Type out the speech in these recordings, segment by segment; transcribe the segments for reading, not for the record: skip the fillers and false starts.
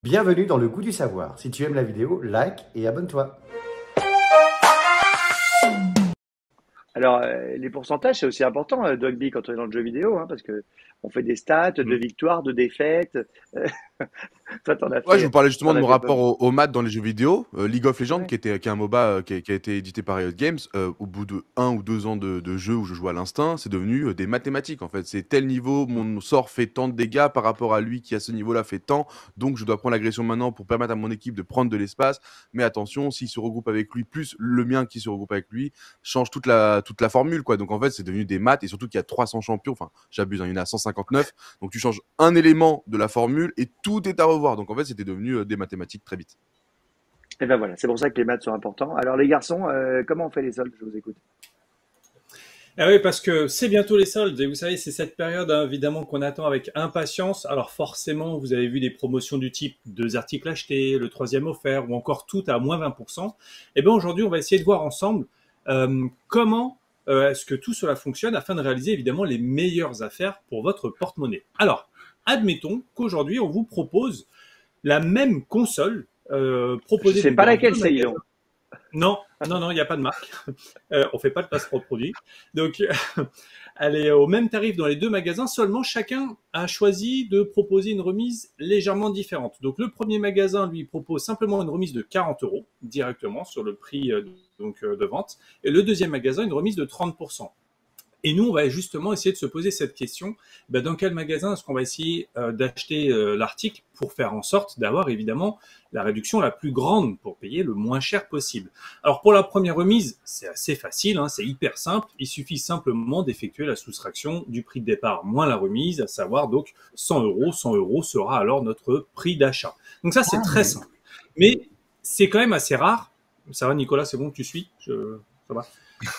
Bienvenue dans le goût du savoir. Si tu aimes la vidéo, like et abonne-toi. Alors, les pourcentages, c'est aussi important, Dogby, quand on est dans le jeu vidéo, hein, parce que on fait des stats de Mm. victoires, de défaites. Euh, Toi, Ouais, je vous parlais justement t'en de as mon fait pas rapport mal. aux maths dans les jeux vidéo. League of Legends, Ouais. qui est un MOBA qui a été édité par Riot Games, au bout de 1 ou 2 ans de jeu où je jouais à l'instinct, c'est devenu des mathématiques en fait. C'est tel niveau, mon sort fait tant de dégâts par rapport à lui qui à ce niveau-là fait tant, donc je dois prendre l'agression maintenant pour permettre à mon équipe de prendre de l'espace. Mais attention, s'il se regroupe avec lui, plus le mien qui se regroupe avec lui, change toute la formule quoi. Donc en fait, c'est devenu des maths et surtout qu'il y a 300 champions, enfin j'abuse, hein, il y en a 159, donc tu changes un élément de la formule et tout est à revoir. Donc en fait, c'était devenu des mathématiques très vite. Et ben voilà, c'est pour ça que les maths sont importants. Alors, les garçons, comment on fait les soldes? Je vous écoute. Ah oui, parce que c'est bientôt les soldes et vous savez, c'est cette période hein, évidemment qu'on attend avec impatience. Alors forcément, vous avez vu des promotions du type 2 articles achetés, le troisième offert ou encore tout à moins 20%. Et bien aujourd'hui, on va essayer de voir ensemble comment est-ce que tout cela fonctionne afin de réaliser évidemment les meilleures affaires pour votre porte-monnaie. Alors, admettons qu'aujourd'hui, on vous propose la même console Je proposée sais donc pas dans laquelle deux c'est, magasins. Elon. Non, non, non, il n'y a pas de marque. On fait pas de placement de produit. Donc, elle est au même tarif dans les deux magasins. Seulement, chacun a choisi de proposer une remise légèrement différente. Donc, le premier magasin lui propose simplement une remise de 40 euros directement sur le prix de vente. Et le deuxième magasin, une remise de 30%. Et nous, on va justement essayer de se poser cette question, dans quel magasin est-ce qu'on va essayer d'acheter l'article pour faire en sorte d'avoir évidemment la réduction la plus grande pour payer le moins cher possible. Alors pour la première remise, c'est assez facile, hein, c'est hyper simple, il suffit simplement d'effectuer la soustraction du prix de départ moins la remise, à savoir donc 100 euros. 100 euros sera alors notre prix d'achat. Donc ça, c'est très simple. Mais c'est quand même assez rare. Ça va Nicolas, c'est bon, tu suis Ça va.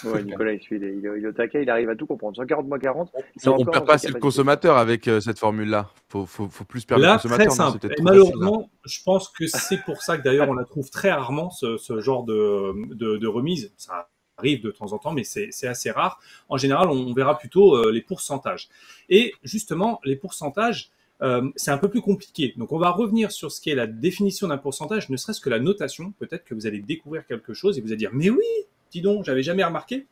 Ouais, Nicolas, il est au taquet, il arrive à tout comprendre. 140 moins 40, c'est On encore perd dans pas ses assez le capacités. consommateur avec cette formule-là. Faut plus perdre le Là, très consommateur, non? C'est simple. peut-être Et trop facile là. malheureusement, je pense que c'est pour ça que d'ailleurs on la trouve très rarement, ce genre de remise. Ça arrive de temps en temps, mais c'est assez rare. En général, on verra plutôt les pourcentages. Et justement, les pourcentages, c'est un peu plus compliqué. Donc on va revenir sur ce qui est la définition d'un pourcentage, ne serait-ce que la notation. Peut-être que vous allez découvrir quelque chose et vous allez dire, mais oui, dis donc, j'avais jamais remarqué.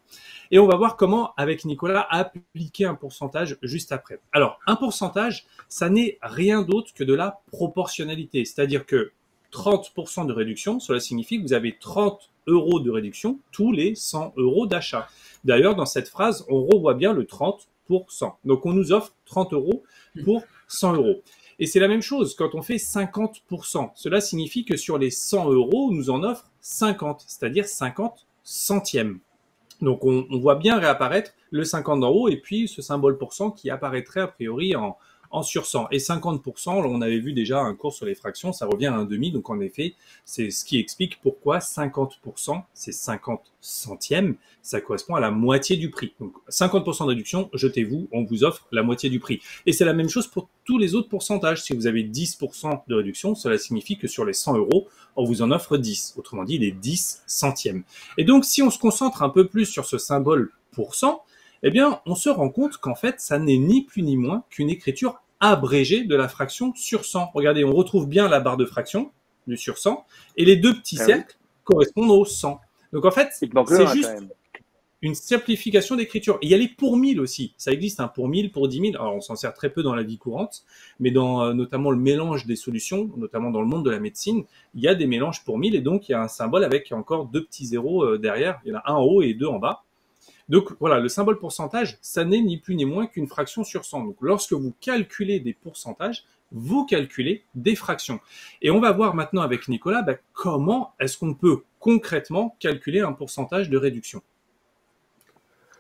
Et on va voir comment, avec Nicolas, appliquer un pourcentage juste après. Alors, un pourcentage, ça n'est rien d'autre que de la proportionnalité. C'est-à-dire que 30% de réduction, cela signifie que vous avez 30 euros de réduction tous les 100 euros d'achat. D'ailleurs, dans cette phrase, on revoit bien le 30%. Donc, on nous offre 30 euros pour 100 euros. Et c'est la même chose quand on fait 50%. Cela signifie que sur les 100 euros, on nous en offre 50, c'est-à-dire 50 centièmes. Donc on voit bien réapparaître le 50 d'en haut et puis ce symbole pourcent qui apparaîtrait a priori en sur 100. Et 50%, on avait vu déjà un cours sur les fractions, ça revient à un demi. Donc en effet, c'est ce qui explique pourquoi 50%, c'est 50 centièmes, ça correspond à la moitié du prix. Donc 50% de réduction, jetez-vous, on vous offre la moitié du prix. Et c'est la même chose pour tous les autres pourcentages. Si vous avez 10% de réduction, cela signifie que sur les 100 euros, on vous en offre 10. Autrement dit, les 10 centièmes. Et donc, si on se concentre un peu plus sur ce symbole pourcent, eh bien, on se rend compte qu'en fait, ça n'est ni plus ni moins qu'une écriture abrégée de la fraction sur 100. Regardez, on retrouve bien la barre de fraction du sur 100, et les deux petits Ah oui. cercles correspondent au 100. Donc en fait, Il te manque le c'est 1 quand juste même. une simplification d'écriture. Et il y a les pour 1000 aussi. Ça existe, pour 1000, pour 10 000. Alors, on s'en sert très peu dans la vie courante, mais dans notamment le mélange des solutions, notamment dans le monde de la médecine, il y a des mélanges pour 1000 et donc il y a un symbole avec encore deux petits zéros derrière. Il y en a un en haut et deux en bas. Donc voilà, le symbole pourcentage, ça n'est ni plus ni moins qu'une fraction sur 100. Donc lorsque vous calculez des pourcentages, vous calculez des fractions. Et on va voir maintenant avec Nicolas comment est-ce qu'on peut concrètement calculer un pourcentage de réduction.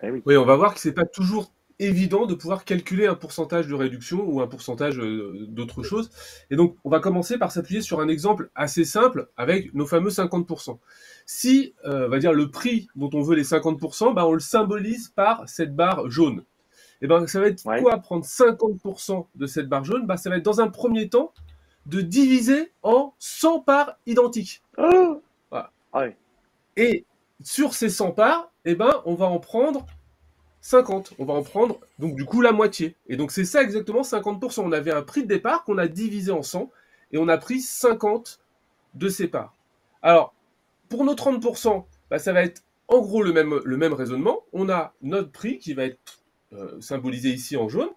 Eh oui. Oui, on va voir que c'est pas toujours évident de pouvoir calculer un pourcentage de réduction ou un pourcentage d'autre chose. Et donc, on va commencer par s'appuyer sur un exemple assez simple avec nos fameux 50%. Si, on va dire, le prix dont on veut les 50%, on le symbolise par cette barre jaune. Et ça va être Ouais. quoi prendre 50% de cette barre jaune? Ça va être dans un premier temps de diviser en 100 parts identiques. Oh Voilà. Ah oui. Et sur ces 100 parts, on va en prendre 50. On va en prendre, donc du coup, la moitié. Et donc, c'est ça exactement 50%. On avait un prix de départ qu'on a divisé en 100. et on a pris 50 de ces parts. Alors, pour nos 30%, ça va être en gros le même raisonnement. On a notre prix qui va être symbolisé ici en jaune.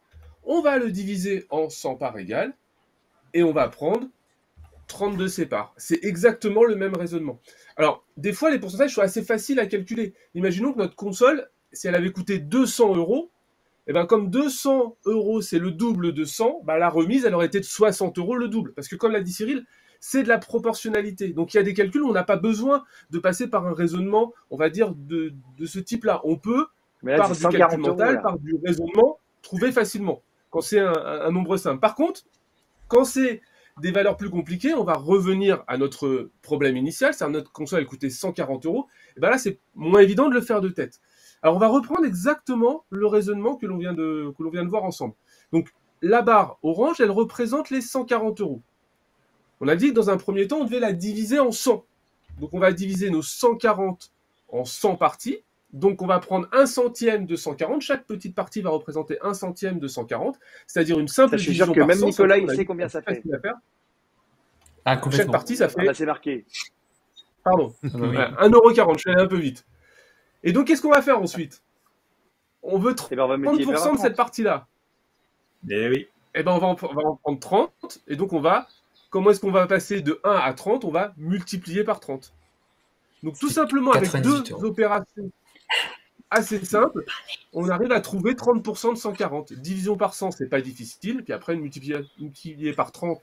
On va le diviser en 100 parts égales et on va prendre 30 de ces parts. C'est exactement le même raisonnement. Alors, des fois, les pourcentages sont assez faciles à calculer. Imaginons que notre console, si elle avait coûté 200 €, et ben comme 200 € c'est le double de 100, la remise, elle aurait été de 60 € le double. Parce que comme l'a dit Cyril, c'est de la proportionnalité. Donc il y a des calculs où on n'a pas besoin de passer par un raisonnement, on va dire, de ce type-là. On peut, Mais là, par c'est du 140 calcul €, mental, là. par du raisonnement, trouver facilement, quand c'est un nombre simple. Par contre, quand c'est des valeurs plus compliquées, on va revenir à notre problème initial, c'est-à-dire notre console elle coûtait 140 €, et là c'est moins évident de le faire de tête. Alors on va reprendre exactement le raisonnement que l'on vient de voir ensemble. Donc la barre orange, elle représente les 140 €. On a dit que dans un premier temps, on devait la diviser en 100. Donc on va diviser nos 140 en 100 parties. Donc on va prendre 1 centième de 140. Chaque petite partie va représenter 1 centième de 140, c'est-à-dire une simple Je suis division sûr que par même 100. Nicolas, il sait combien ça fait. Facile à faire. Ah, Chaque complètement. partie, ça fait, C'est marqué. pardon, Ah bah oui. 1,40 €. Je suis allé un peu vite. Et donc qu'est-ce qu'on va faire ensuite? On veut Et ben, on va multiplier par 30% de cette 30. partie-là. Eh oui. Eh ben, on va en prendre 30. Et donc, comment est-ce qu'on va passer de 1 à 30? On va multiplier par 30. Donc, tout C'est simplement, avec 98 deux €. opérations assez simples, on arrive à trouver 30% de 140. Division par 100, c'est pas difficile. Puis après, multiplier par 30,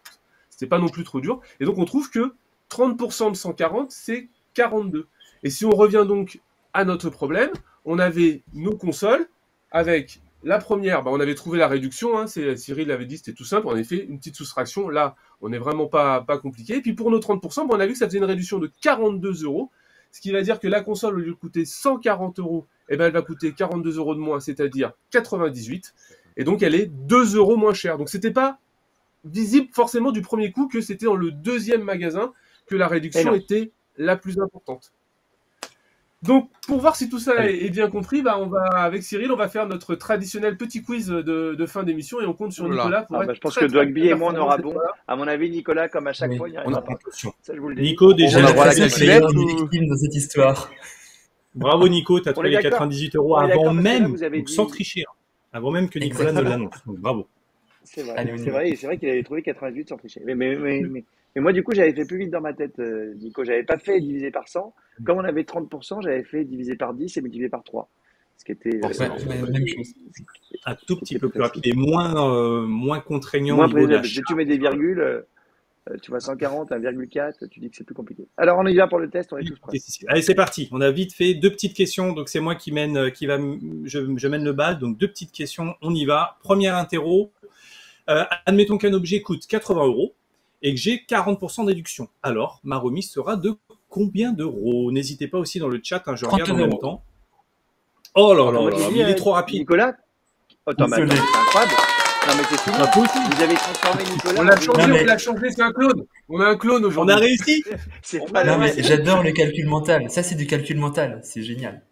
c'est pas non plus trop dur. Et donc, on trouve que 30% de 140, c'est 42. Et si on revient donc à notre problème, on avait nos consoles avec la première, on avait trouvé la réduction, hein, Cyril l'avait dit, c'était tout simple, on avait fait une petite soustraction, là, on n'est vraiment pas compliqué. Et puis pour nos 30%, on a vu que ça faisait une réduction de 42 €, ce qui va dire que la console, au lieu de coûter 140 €, elle va coûter 42 € de moins, c'est-à-dire 98, et donc elle est 2 € moins chère. Donc c'était pas visible forcément du premier coup que c'était dans le deuxième magasin que la réduction était la plus importante. Donc, pour voir si tout ça est bien compris, avec Cyril, on va faire notre traditionnel petit quiz de fin d'émission et on compte sur Nicolas pour être je pense très, que Dogby très et moi, on aura performant bon. À mon avis, Nicolas, comme à chaque Oui. fois, il n'y On a arrivera pas pas. de question. Ça, je vous le dis. Nico, déjà, On a droit à la C'est calculette une ou- victime dans cette histoire. bravo Nico, t'as On trouvé est les d'accord. 98 € On est d'accord, avant parce que là, même, vous avez donc dit- sans tricher, hein. Avant même que Nicolas ne Exactement. l'annonce. Donc bravo. C'est vrai, Allez, on y c'est va. vrai, c'est vrai qu'il avait trouvé 88 sans tricher. Mais moi, du coup, j'avais fait plus vite dans ma tête, Nico. J'avais pas fait diviser par 100. Comme on avait 30%, j'avais fait diviser par 10 et multiplier par 3. Ce qui était Forcément. Même chose. Un tout petit peu plus rapide et moins contraignant moins au niveau de la prévisible. Si tu mets des virgules, tu vois 140, 1,4, tu dis que c'est plus compliqué. Alors, on y va pour le test, on est tous prêts. Allez, c'est parti. On a vite fait 2 petites questions. Donc, c'est moi qui mène, je mène le bal. Donc, 2 petites questions. On y va. Première interro. Admettons qu'un objet coûte 80 € et que j'ai 40% de réduction. Alors, ma remise sera de combien d'euros? N'hésitez pas aussi dans le chat, hein, je regarde en 39 même €. temps. Oh là là Moi, là j'ai là, dit, mais il est trop rapide. Nicolas attends, mais Désolé. c'est incroyable. Non, mais c'est fini. Pas possible. Vous avez transformé Nicolas. On l'a en- changé, Non, mais- on l'a changé, c'est un clone. On a un clone On aujourd'hui. a réussi. C'est pas Non, le mais même. j'adore le calcul mental. Ça, c'est du calcul mental. C'est génial.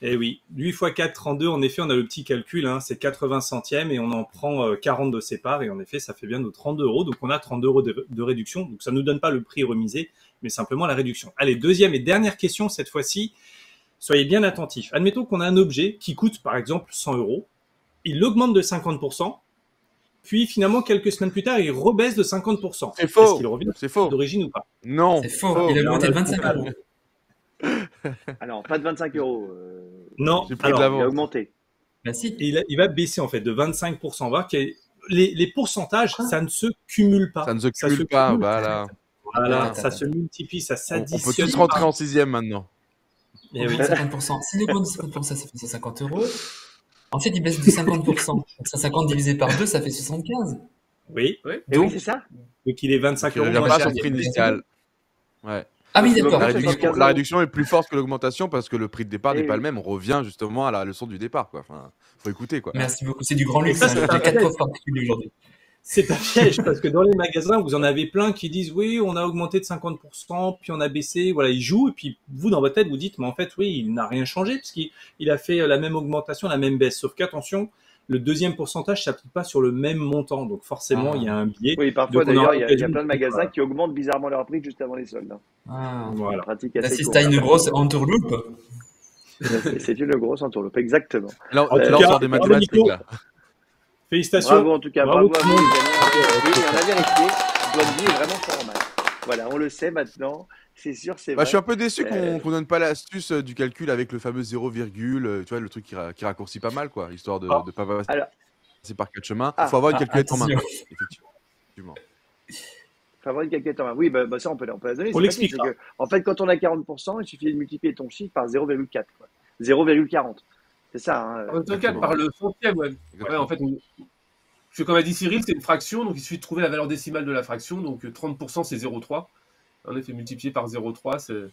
Eh oui, 8 x 4, 32, en effet, on a le petit calcul, hein, c'est 80 centièmes et on en prend 40 de ses parts et en effet, ça fait bien nos 32 €. Donc, on a 32 € de réduction. Donc, ça nous donne pas le prix remisé, mais simplement la réduction. Allez, deuxième et dernière question cette fois-ci. Soyez bien attentifs. Admettons qu'on a un objet qui coûte, par exemple, 100 €. Il augmente de 50%. Puis, finalement, quelques semaines plus tard, il rebaisse de 50%. C'est faux. Est-ce qu'il revient C'est faux. d'origine ou pas? Non. C'est faux. Il a augmenté de 25 €. Alors, pas de 25 €. Non. J'ai pris de Alors, Il a l'avance. augmenté. Bah si. et il va baisser en fait de 25%. On va voir que les pourcentages, ça ne se cumule pas. Ça ne se cumule pas. cumule. Voilà. Voilà, Attends, ça attends. se multiplie, ça On s'additionne. peut tous rentrer en 6e maintenant. Eh oui. 50%. S'il augmente de 50%, ça fait 150 €. Ensuite, il baisse de 50%. Donc 150 divisé par 2, ça fait 75. Oui, Et oui, c'est ça. donc il est 25 Il ne € revient moins pas à cher. son prix initial. Ouais. Ah oui, Donc, d'accord. La Ouais, réduction, 75 la €. réduction est plus forte que l'augmentation parce que le prix de départ Eh n'est pas oui. le même. On revient justement à la leçon du départ, quoi. Enfin, faut écouter, quoi. Merci beaucoup. C'est du grand luxe. Ça, hein. c'est J'ai un 4 piège. profs particuliers aujourd'hui. C'est un piège parce que dans les magasins, vous en avez plein qui disent oui, on a augmenté de 50%, puis on a baissé, voilà, ils jouent, et puis vous, dans votre tête, vous dites, mais en fait, oui, il n'a rien changé, parce qu'il a fait la même augmentation, la même baisse. Sauf qu'attention, le deuxième pourcentage s'applique pas sur le même montant. Donc forcément, il y a un biais. Oui, parfois Donc, on aura d'ailleurs, il y a l'occasion plein de de- magasins qui augmentent bizarrement leur prix juste avant les soldes. Hein. Ah. Une Voilà. pratique Là, assez si courante. t'as une grosse entourloupe, C'est une grosse entourloupe, exactement. Là, En tout là, on cas, sort des bravo, mathématiques, Nico. là. Félicitations. Bravo en tout cas, Bravo bravo à tout le vous. monde. Oui, on a vérifié. Douane est vraiment fort en maths. Voilà, on le sait maintenant. C'est sûr, c'est Bah, vrai. je suis un peu déçu Euh, qu'on donne pas l'astuce du calcul avec le fameux 0, tu vois, le truc qui raccourcit pas mal, quoi, histoire de Ah. ne pas passer Alors, par quatre chemins. Ah. Il faut avoir une calculette en main, attention. effectivement. faut avoir une calculette en main. Oui, bah, ça, on peut la donner. On C'est facile, l'expliquera. c'est que, en fait, quand on a 40%, il suffit de multiplier ton chiffre par 0,4. 0,40. C'est ça. Hein. En tout cas, Exactement. par le centième, ouais. Exactement. Ouais, en fait, parce que comme a dit Cyril, c'est une fraction, donc il suffit de trouver la valeur décimale de la fraction, donc 30% c'est 0,3. En effet, multiplié par 0,3, c'est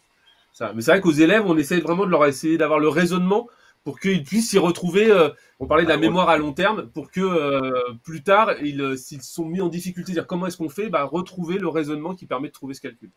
ça. Mais c'est vrai qu'aux élèves, on essaie vraiment de leur essayer d'avoir le raisonnement pour qu'ils puissent s'y retrouver. On parlait de la mémoire à long terme, pour que plus tard, s'ils sont mis en difficulté, dire comment est-ce qu'on fait, retrouver le raisonnement qui permet de trouver ce calcul.